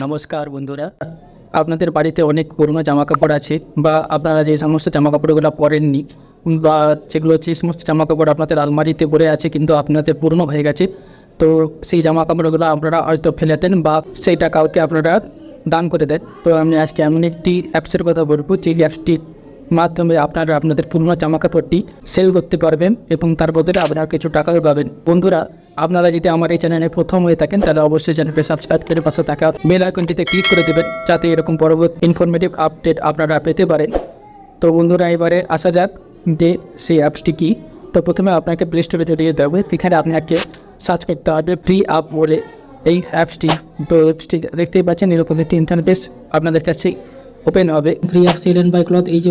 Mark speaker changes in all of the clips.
Speaker 1: নমস্কার বন্ধুরা, আপনাদের বাড়িতে অনেক পুরনো জামাকাপড় আছে বা আপনারা যে সমস্ত জামাকাপড়গুলো পরেননি বা যেগুলো যে সমস্ত জামাকাপড় আপনাদের আলমারিতে পড়ে আছে কিন্তু আপনাদের পুরনো হয়ে গেছে, তো সেই জামাকাপড়গুলো আপনারা হয়তো ফেলে দেন বা সেইটা কাউকে আপনারা দান করে দেন। তো আমি আজকে এমন একটি অ্যাপসের কথা বলবো যে অ্যাপসটির মাধ্যমে আপনারা আপনাদের পুরনো জামাকাপড়টি সেল করতে পারবেন এবং তার বদলে আপনারা কিছু টাকাও পাবেন। বন্ধুরা, আপনারা যদি আমার এই চ্যানেলে প্রথম হয়ে থাকেন তাহলে অবশ্যই চ্যানেলকে সাবস্ক্রাইব করে পাশে থাকা বেল আইকনটিতে ক্লিক করে দেবেন যাতে এরকম পরবর্তী ইনফরমেটিভ আপডেট আপনারা পেতে পারেন। তো বন্ধুরা, এবারে আসা যাক যে সেই অ্যাপসটি কী। তো প্রথমে আপনাকে প্লে স্টোরে চলে যেতে হবে, এখানে আপনাকে সার্চ করতে হবে ফ্রি আপ বলে এই অ্যাপসটি। তো অ্যাপসটি দেখতেই পাচ্ছেন এরকম একটি ইন্টারফেস আপনাদের কাছে ওপেন হবে।
Speaker 2: Free app sell and buy cloth, এই যে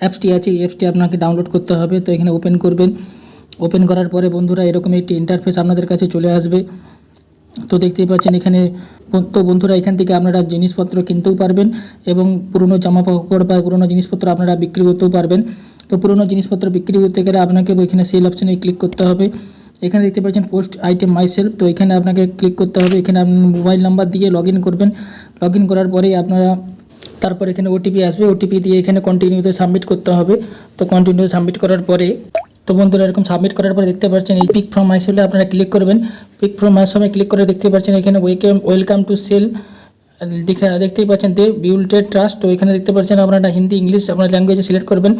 Speaker 2: অ্যাপসটি আছে এই অ্যাপসটি আপনাকে ডাউনলোড করতে হবে। তো এখানে ওপেন করবেন, ওপেন করার পরে বন্ধুরা এরকম একটি ইন্টারফেস আপনাদের কাছে চলে আসবে। তো দেখতেই পাচ্ছেন এখানে। তো বন্ধুরা, এখান থেকে আপনারা জিনিসপত্র কিনতেও পারবেন এবং পুরনো জামা কাপড় বা পুরনো জিনিসপত্র আপনারা বিক্রি করতেও পারবেন। তো পুরনো জিনিসপত্র বিক্রি করতে গেলে আপনাকে এখানে সেল অপশানে ক্লিক করতে হবে। এখানে দেখতে পাচ্ছেন পোস্ট আইটেম মাই সেলফ, তো এখানে আপনাকে ক্লিক করতে হবে। এখানে আপনি মোবাইল নাম্বার দিয়ে লগ ইন করবেন। লগ ইন করার পরেই আপনারা তারপর এখানে ওটিপি আসবে, ওটিপি দিয়ে এখানে কন্টিনিউতে সাবমিট করতে হবে। তো কন্টিনিউ সাবমিট করার পরে তো বন্ধুরা এরকম সাবমিট করার পরে দেখতে পাচ্ছেন এই পিক ফ্রম মাই সেলে আপনারা ক্লিক করবেন। পিক ফ্রম মাই সেলে ক্লিক করে দেখতে পাচ্ছেন এখানে ওয়েলকাম টু সেল দেখতেই পাচ্ছেন দে বিউল্টেড ট্রাস্ট। তো এখানে দেখতে পাচ্ছেন আপনারা হিন্দি ইংলিশ আপনার ল্যাঙ্গুয়েজে সিলেক্ট করবেন।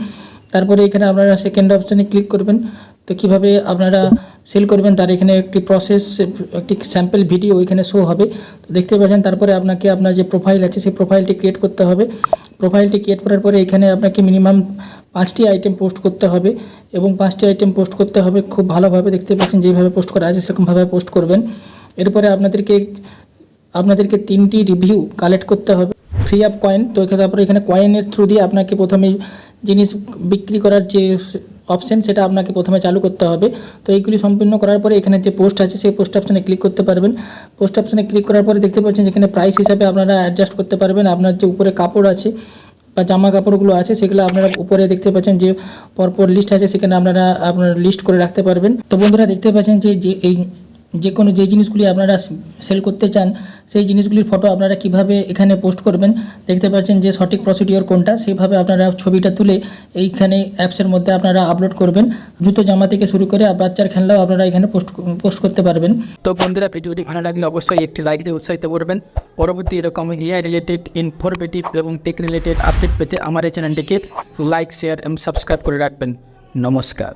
Speaker 2: তারপরে এখানে আপনারা সেকেন্ড অপশানে ক্লিক করবেন। তো কীভাবে আপনারা সেল করবেন তার এখানে একটি প্রসেস, একটি স্যাম্পল ভিডিও এখানে শো হবে। তো দেখতে পাচ্ছেন তারপরে আপনাকে আপনার যে প্রোফাইল আছে সেই প্রোফাইলটি ক্রিয়েট করতে হবে। প্রোফাইলটি ক্রিয়েট করার পরে এখানে আপনাকে মিনিমাম 5টি আইটেম পোস্ট করতে হবে এবং 5টি আইটেম পোস্ট করতে হবে খুব ভালোভাবে। দেখতে পাচ্ছেন যেভাবে পোস্ট করা আছে সেরকমভাবে পোস্ট করবেন। এরপরে আপনাদেরকে 3টি রিভিউ কালেক্ট করতে হবে ফ্রি অফ কয়েন। তো তারপরে এখানে কয়েনের থ্রু দিয়ে আপনাকে প্রথমেই জিনিস বিক্রি করার যে অপশান সেটা আপনাকে প্রথমে চালু করতে হবে। তো এইগুলি সম্পূর্ণ করার পরে এখানে যে পোস্ট আছে সেই পোস্ট অপশানে ক্লিক করতে পারবেন। পোস্ট অপশানে ক্লিক করার পরে দেখতে পাচ্ছেন যেখানে প্রাইস হিসাবে আপনারা অ্যাডজাস্ট করতে পারবেন। আপনার যে উপরে কাপড় আছে বা জামা কাপড়গুলো আছে সেগুলো আপনারা উপরে দেখতে পাচ্ছেন যে পরপর লিস্ট আছে, সেখানে আপনারা আপনার লিস্ট করে রাখতে পারবেন। তো বন্ধুরা দেখতে পাচ্ছেন যে এই যে জিনিসগুলি আপনারা সেল করতে চান সেই জিনিসগুলির ফটো আপনারা কিভাবে এখানে পোস্ট করবেন। দেখতে পাচ্ছেন যে সঠিক প্রসিডিওর কোনটা, সেইভাবে আপনারা ছবিটা তুলে এইখানে অ্যাপসের মধ্যে আপনারা আপলোড করবেন। জুতো জামা থেকে শুরু করে বাচ্চার খেলনাও আপনারা এখানে পোস্ট করতে পারবেন।
Speaker 1: তো বন্ধুরা, ভিডিওটি ভালো লাগলে অবশ্যই একটি লাইক দিয়ে উৎসাহিত করবেন। পরবর্তী এরকম এআই রিলেটেড ইনফরমেটিভ এবং টেক রিলেটেড আপডেট পেতে আমার এই চ্যানেলটিকে লাইক, শেয়ার এবং সাবস্ক্রাইব করে রাখবেন। নমস্কার।